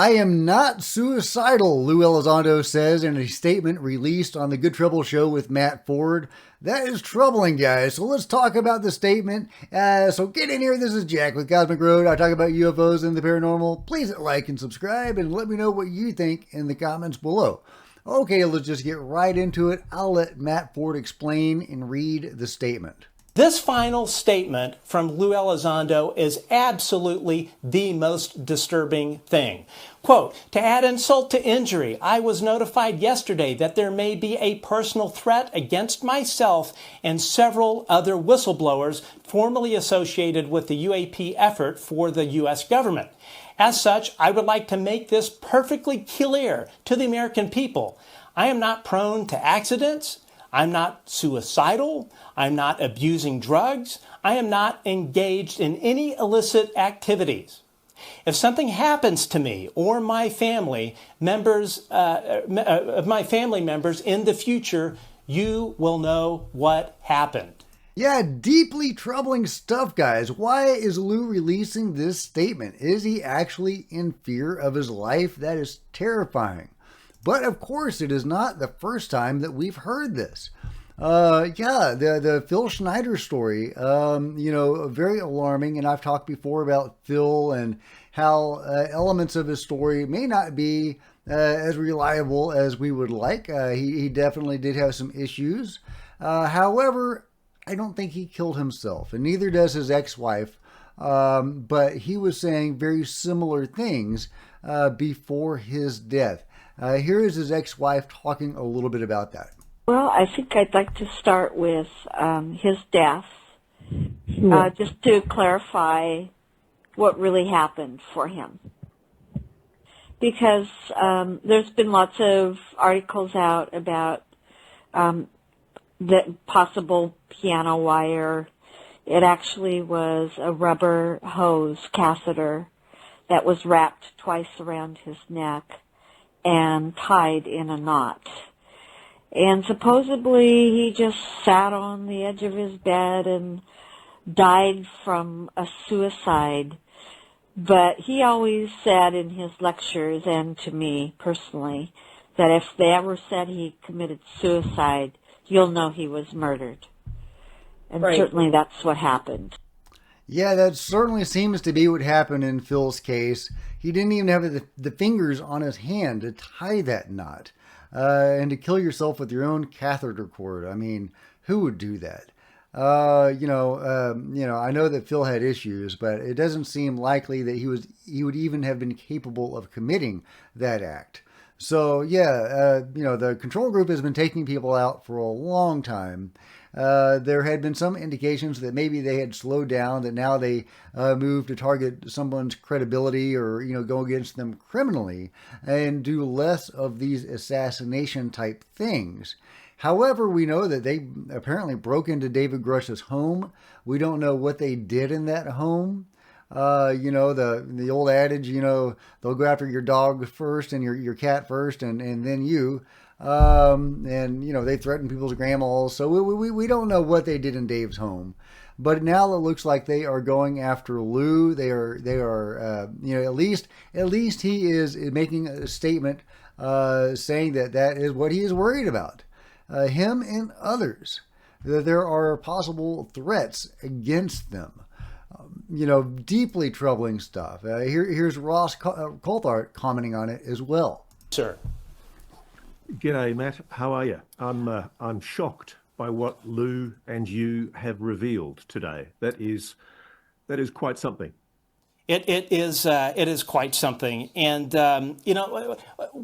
I am not suicidal, Lou Elizondo says in a statement released on the Good Trouble Show with Matt Ford. That is troubling, guys. So let's talk about the statement. So get in here. This is Jack with Cosmic Road. I talk about UFOs and the paranormal. Please hit like and subscribe and let me know what you think in the comments below. Okay, let's just get right into it. I'll let Matt Ford explain and read the statement. This final statement from Lou Elizondo is absolutely the most disturbing thing. Quote, to add insult to injury, I was notified yesterday that there may be a personal threat against myself and several other whistleblowers formerly associated with the U.A.P. effort for the U.S. government. As such, I would like to make this perfectly clear to the American people. I am not prone to accidents. I'm not suicidal. I'm not abusing drugs. I am not engaged in any illicit activities. If something happens to me or my family members, in the future, you will know what happened. Yeah, deeply troubling stuff, guys. Why is Lou releasing this statement? Is he actually in fear of his life? That is terrifying. But of course, it is not the first time that we've heard this. The Phil Schneider story, very alarming. And I've talked before about Phil and how elements of his story may not be as reliable as we would like. He definitely did have some issues. However, I don't think he killed himself, and neither does his ex-wife. But he was saying very similar things before his death. Here is his ex-wife talking a little bit about that. Well, I think I'd like to start with his death, just to clarify what really happened for him. Because there's been lots of articles out about the possible piano wire. It actually was a rubber hose catheter that was wrapped twice around his neck and tied in a knot. And supposedly he just sat on the edge of his bed and died from a suicide. But he always said in his lectures, and to me personally, that if they ever said he committed suicide, you'll know he was murdered. And right. Certainly that's what happened. Yeah, that certainly seems to be what happened in Phil's case. He didn't even have the fingers on his hand to tie that knot. And to kill yourself with your own catheter cord. I mean, who would do that? I know that Phil had issues, but it doesn't seem likely that he would even have been capable of committing that act. So the control group has been taking people out for a long time. There had been some indications that maybe they had slowed down, that now they move to target someone's credibility or, go against them criminally and do less of these assassination type things. However, we know that they apparently broke into David Grush's home. We don't know what they did in that home. The old adage, they'll go after your dog first and your cat first and then you. They threaten people's grandmas. So we don't know what they did in Dave's home, but now it looks like they are going after Lou. They are at least he is making a statement, saying that is what he is worried about, him and others, that there are possible threats against them. Deeply troubling stuff. Here's Ross Coulthart commenting on it as well. Sir. G'day, Matt. How are you? I'm shocked by what Lou and you have revealed today. That is quite something. It is quite something. And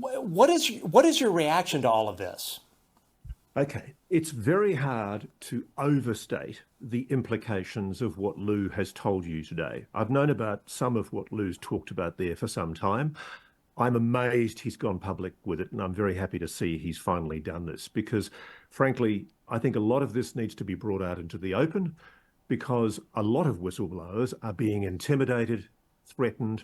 what is your reaction to all of this? Okay, it's very hard to overstate the implications of what Lou has told you today. I've known about some of what Lou's talked about there for some time. I'm amazed he's gone public with it, and I'm very happy to see he's finally done this because, frankly, I think a lot of this needs to be brought out into the open because a lot of whistleblowers are being intimidated, threatened,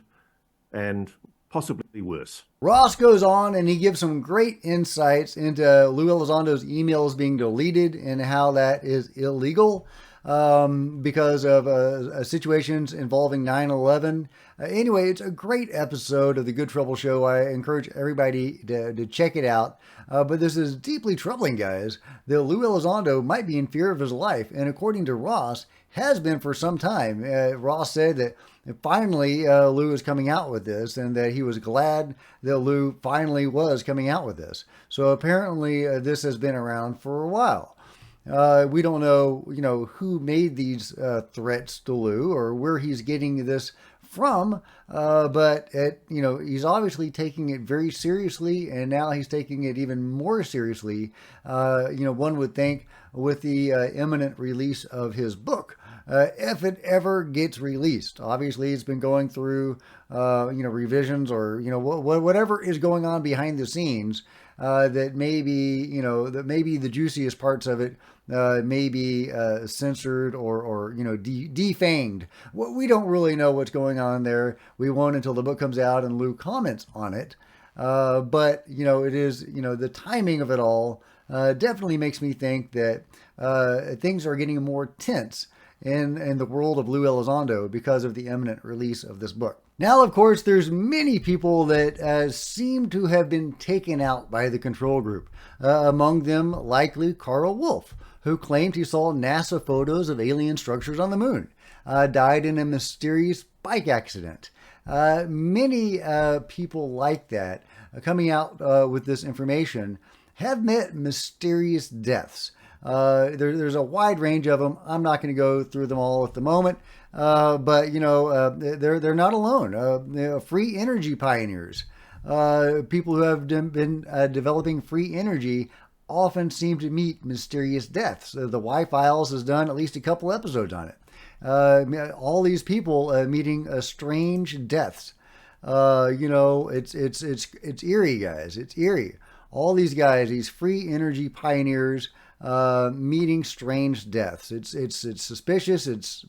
and possibly worse. Ross goes on and he gives some great insights into Lou Elizondo's emails being deleted and how that is illegal. because of situations involving 9/11. Anyway, it's a great episode of the Good Trouble Show. I encourage everybody to check it out. But this is deeply troubling, guys. That Lou Elizondo might be in fear of his life, and according to Ross, has been for some time. Ross said that finally Lou is coming out with this, and that he was glad that Lou finally was coming out with this. So apparently this has been around for a while. We don't know, who made these threats to Lou or where he's getting this from, but he's obviously taking it very seriously, and now he's taking it even more seriously. One would think with the imminent release of his book, if it ever gets released. Obviously, it's been going through, revisions or whatever is going on behind the scenes. That maybe the juiciest parts of it may be censored or defanged. We don't really know what's going on there. We won't until the book comes out and Lou comments on it. But it is the timing of it all definitely makes me think that things are getting more tense in the world of Lou Elizondo because of the imminent release of this book. Now, of course, there's many people that seem to have been taken out by the control group. Among them, likely Carl Wolf, who claimed he saw NASA photos of alien structures on the moon, died in a mysterious bike accident. Many people like that coming out with this information have met mysterious deaths. There's a wide range of them. I'm not going to go through them all at the moment, but they're not alone. Free energy pioneers, people who have been developing free energy, often seem to meet mysterious deaths. The Y-Files has done at least a couple episodes on it. All these people meeting strange deaths. It's eerie, guys. It's eerie. All these guys, these free energy pioneers, meeting strange deaths. It's suspicious. It's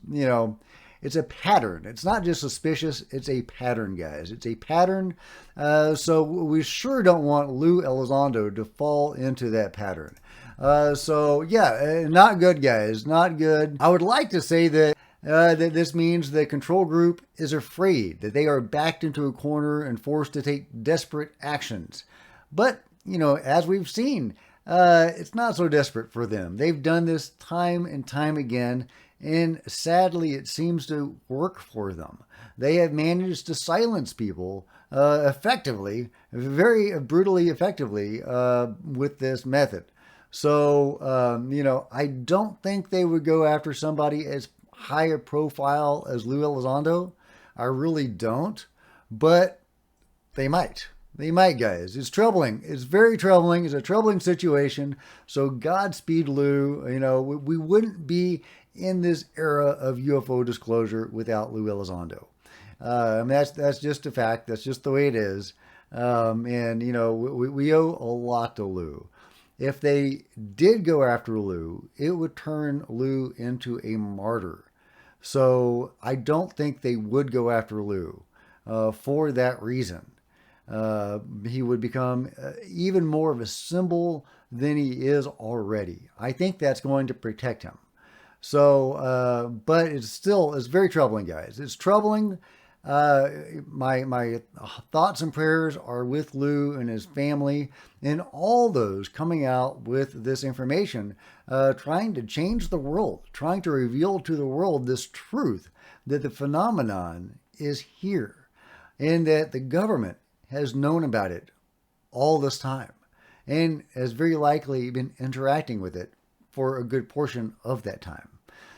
a pattern. It's not just suspicious. It's a pattern, guys. It's a pattern. So we sure don't want Lou Elizondo to fall into that pattern. Not good, guys. Not good. I would like to say that that this means the control group is afraid, that they are backed into a corner and forced to take desperate actions. But, as we've seen, it's not so desperate for them. They've done this time and time again, and sadly, it seems to work for them. They have managed to silence people effectively, very brutally effectively, with this method. So, I don't think they would go after somebody as high a profile as Lou Elizondo. I really don't, but they might. They might, guys. It's troubling. It's very troubling. It's a troubling situation. So Godspeed, Lou. We wouldn't be in this era of UFO disclosure without Lou Elizondo. That's just a fact. That's just the way it is. We owe a lot to Lou. If they did go after Lou, it would turn Lou into a martyr. So I don't think they would go after Lou for that reason. He would become even more of a symbol than he is already. I think that's going to protect him. So, but it's very troubling, guys. It's troubling. My thoughts and prayers are with Lou and his family and all those coming out with this information, trying to change the world, trying to reveal to the world this truth that the phenomenon is here and that the government has known about it all this time and has very likely been interacting with it for a good portion of that time.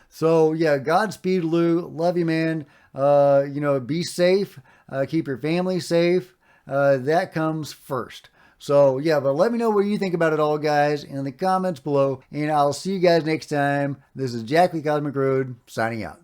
So yeah, Godspeed, Lou. Love you, man. Be safe. Keep your family safe. That comes first. So yeah, but let me know what you think about it all, guys, in the comments below. And I'll see you guys next time. This is Jack with Cosmic Road signing out.